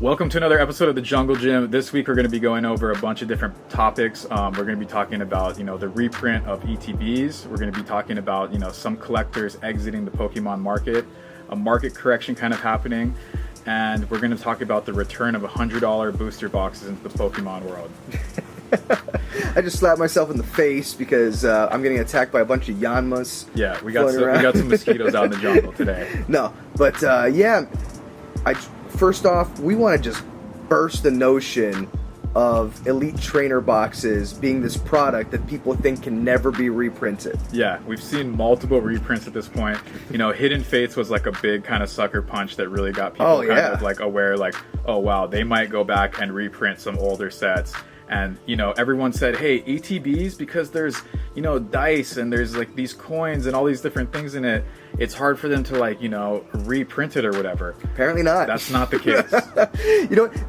Welcome to another episode of the Jungle Gym. This week we're going to be going over a bunch of different topics. We're going to be talking about, the reprint of ETBs. We're going to be talking about, some collectors exiting the Pokemon market, a market correction kind of happening, and we're going to talk about the return of $100 booster boxes into the Pokemon world. I just slapped myself in the face because I'm getting attacked by a bunch of Yanmas. Yeah, we got some mosquitoes out in the jungle today. No, but first off, we want to just burst the notion of Elite Trainer boxes being this product that people think can never be reprinted. Yeah, we've seen multiple reprints at this point. Hidden Fates was like a big kind of sucker punch that really got people aware, like, oh wow, they might go back and reprint some older sets. And, everyone said, hey, ETBs, because there's, dice and there's like these coins and all these different things in it, it's hard for them to reprint it or whatever. Apparently not. That's not the case.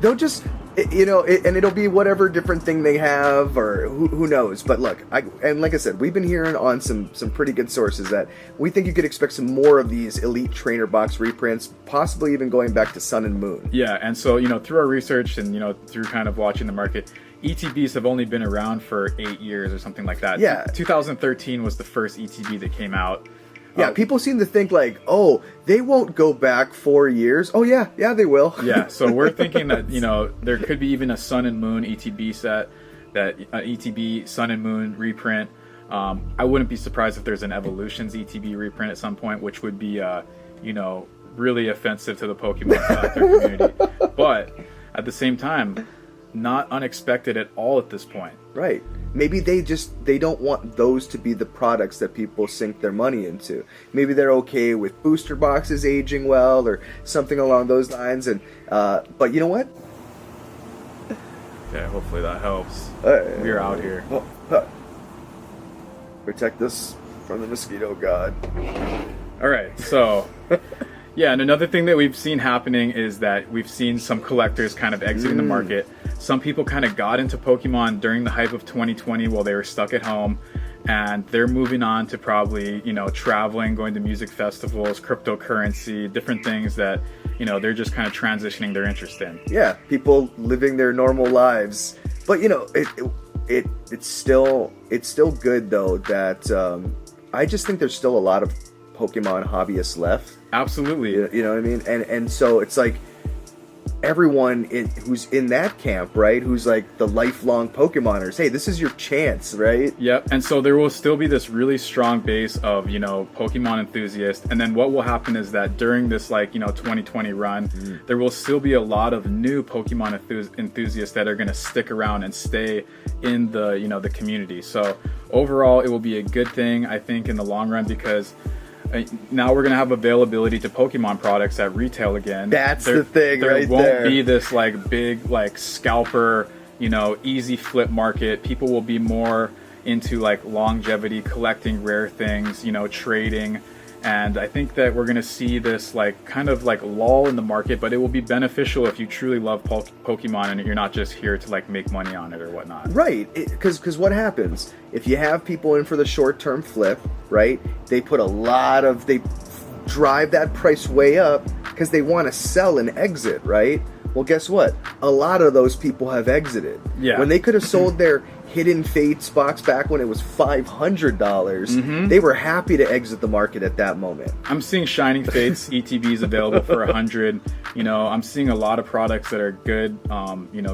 They'll just, and it'll be whatever different thing they have or who knows. But look, like I said, we've been hearing on some pretty good sources that we think you could expect some more of these Elite Trainer box reprints, possibly even going back to Sun and Moon. Yeah, and so, through our research and, through kind of watching the market, ETBs have only been around for 8 years or something like that. Yeah. 2013 was the first ETB that came out. Yeah, people seem to think like, oh, they won't go back 4 years. Oh, yeah, they will. Yeah, so we're thinking that, there could be even a Sun and Moon ETB set, that ETB Sun and Moon reprint. I wouldn't be surprised if there's an Evolutions ETB reprint at some point, which would be, really offensive to the Pokemon collector community. But at the same time, not unexpected at all at this point. Right. Maybe they don't want those to be the products that people sink their money into. Maybe they're okay with booster boxes aging well or something along those lines. And but you know what? Okay, hopefully that helps. We're out here. Protect us from the mosquito god. All right, so yeah, and another thing that we've seen happening is that we've seen some collectors kind of exiting the market. Some people kind of got into Pokemon during the hype of 2020 while they were stuck at home, and they're moving on to probably, traveling, going to music festivals, cryptocurrency, different things that, they're just kind of transitioning their interest in. Yeah, people living their normal lives. But, it's still good, though, that I just think there's still a lot of Pokemon hobbyists left. Absolutely. You know what I mean? And so it's like everyone who's in that camp, right? Who's like the lifelong Pokemoners. Hey, this is your chance, right? Yep. And so there will still be this really strong base of, Pokemon enthusiasts. And then what will happen is that during this 2020 run, there will still be a lot of new Pokemon enthusiasts that are going to stick around and stay in the, the community. So overall, it will be a good thing, I think, in the long run, because now we're going to have availability to Pokemon products at retail again. That's the thing right there. There won't be this big scalper, easy flip market. People will be more into longevity, collecting rare things, trading. And I think that we're going to see this lull in the market, but it will be beneficial if you truly love Pokemon and you're not just here to make money on it or whatnot. Right, because what happens if you have people in for the short-term flip, right? They drive that price way up because they want to sell and exit, right? Well, guess what? A lot of those people have exited. Yeah. When they could have sold their Hidden Fates box back when it was $500, they were happy to exit the market at that moment. I'm seeing Shining Fates ETBs available for $100. I'm seeing a lot of products that are good,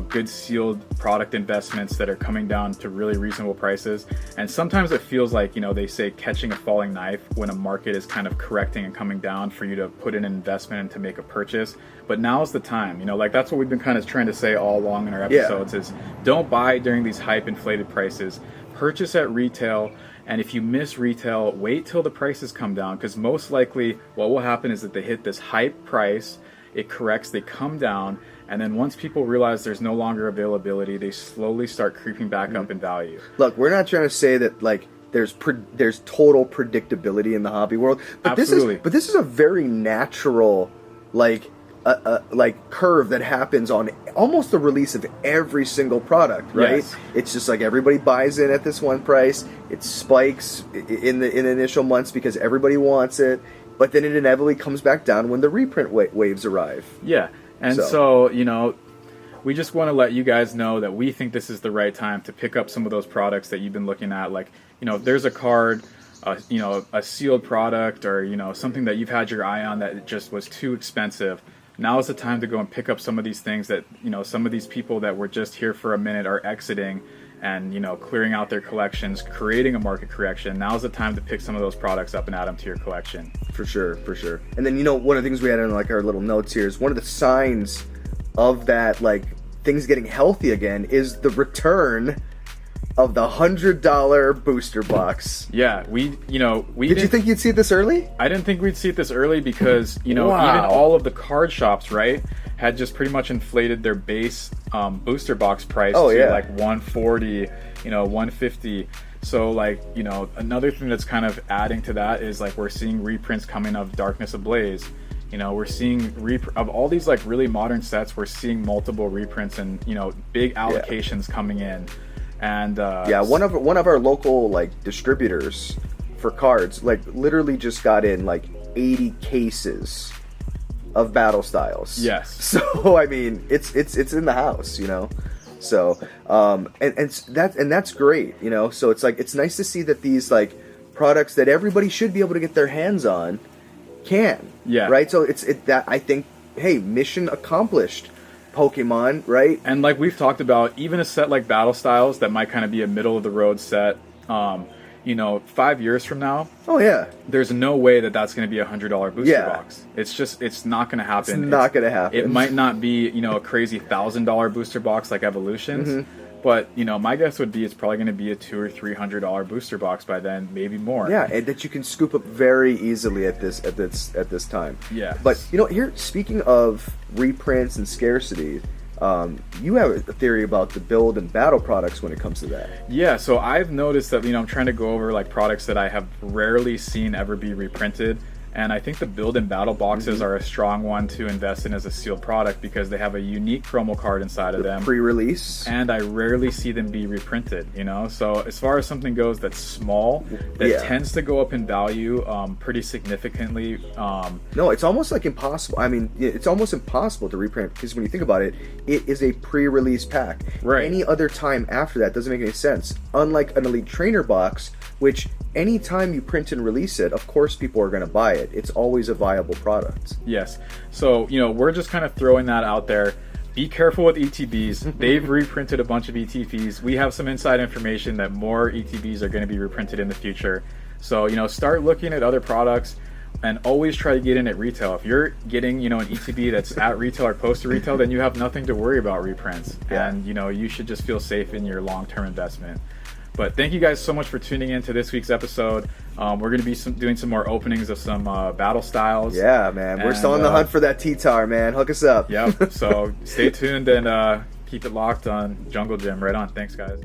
good sealed product investments that are coming down to really reasonable prices. And sometimes it feels like, they say catching a falling knife when a market is kind of correcting and coming down for you to put in an investment and to make a purchase. But now's the time, that's what we've been kind of trying to say all along in our episodes is don't buy during these hype inflated prices. Purchase at retail, and if you miss retail, wait till the prices come down, because most likely what will happen is that they hit this hype price, it corrects, they come down, and then once people realize there's no longer availability, they slowly start creeping back up in value. Look, we're not trying to say that there's total predictability in the hobby world, but Absolutely. this is a very natural curve that happens on almost the release of every single product, right? Yes. It's just everybody buys in at this one price. It spikes in the initial months because everybody wants it, but then it inevitably comes back down when the reprint waves arrive. Yeah. And so, you know, we just want to let you guys know that we think this is the right time to pick up some of those products that you've been looking at. Like, you know, if there's a card, you know, a sealed product, or, you know, something that you've had your eye on that just was too expensive, now is the time to go and pick up some of these things that, you know, some of these people that were just here for a minute are exiting and, you know, clearing out their collections, creating a market correction. Now's the time to pick some of those products up and add them to your collection. For sure, for sure. And then, you know, one of the things we had in like our little notes here is one of the signs of that, like, things getting healthy again is the return of the $100 booster box. Yeah, we Did you think you'd see it this early? I didn't think we'd see it this early because, you know, Wow. even all of the card shops, right, had just pretty much inflated their base booster box price to like $140, you know, $150. So, like, you know, another thing that's kind of adding to that is, like, we're seeing reprints coming of Darkness Ablaze. You know, we're seeing of all these, like, really modern sets, we're seeing multiple reprints and, you know, big allocations coming in. And one of our local, like, distributors for cards, like, literally just got in like 80 cases of Battle Styles. Yes. So I mean, it's in the house, you know. So and that's great, you know. So it's like, it's nice to see that these, like, products that everybody should be able to get their hands on can. Yeah. Right. So that I think, hey, mission accomplished. Pokemon, right? And like we've talked about, even a set like Battle Styles that might kind of be a middle of the road set, you know, 5 years from now, there's no way that that's going to be a $100 booster box. It's not going to happen. It's not going to happen. It might not be, you know, a crazy $1,000 booster box like Evolutions, but, you know, my guess would be it's probably going to be a $200 or $300 booster box by then, maybe more. Yeah, and that you can scoop up very easily at this time. Yeah. But, you know, here, speaking of reprints and scarcity, you have a theory about the build and battle products when it comes to that. Yeah, so I've noticed that, you know, I'm trying to go over, like, products that I have rarely seen ever be reprinted. And I think the build and battle boxes are a strong one to invest in as a sealed product because they have a unique promo card inside of them. Pre-release. And I rarely see them be reprinted, you know? So as far as something goes that's small, that tends to go up in value pretty significantly. No, it's almost like impossible. I mean, it's almost impossible to reprint because when you think about it, it is a pre-release pack. Right. Any other time after that doesn't make any sense. Unlike an Elite Trainer box, which anytime you print and release it, of course people are going to buy it. It's always a viable product. Yes. So, you know, we're just kind of throwing that out there. Be careful with ETBs. They've reprinted a bunch of ETBs. We have some inside information that more ETBs are going to be reprinted in the future. So, you know, start looking at other products and always try to get in at retail. If you're getting, you know, an ETB that's at retail or close to retail, then you have nothing to worry about reprints. Yeah. And, you know, you should just feel safe in your long-term investment. But thank you guys so much for tuning in to this week's episode. We're going to be doing some more openings of some Battle Styles. Yeah, man. We're still on the hunt for that T-Tar, man. Hook us up. Yep. So stay tuned and keep it locked on Jungle Gym. Right on. Thanks, guys.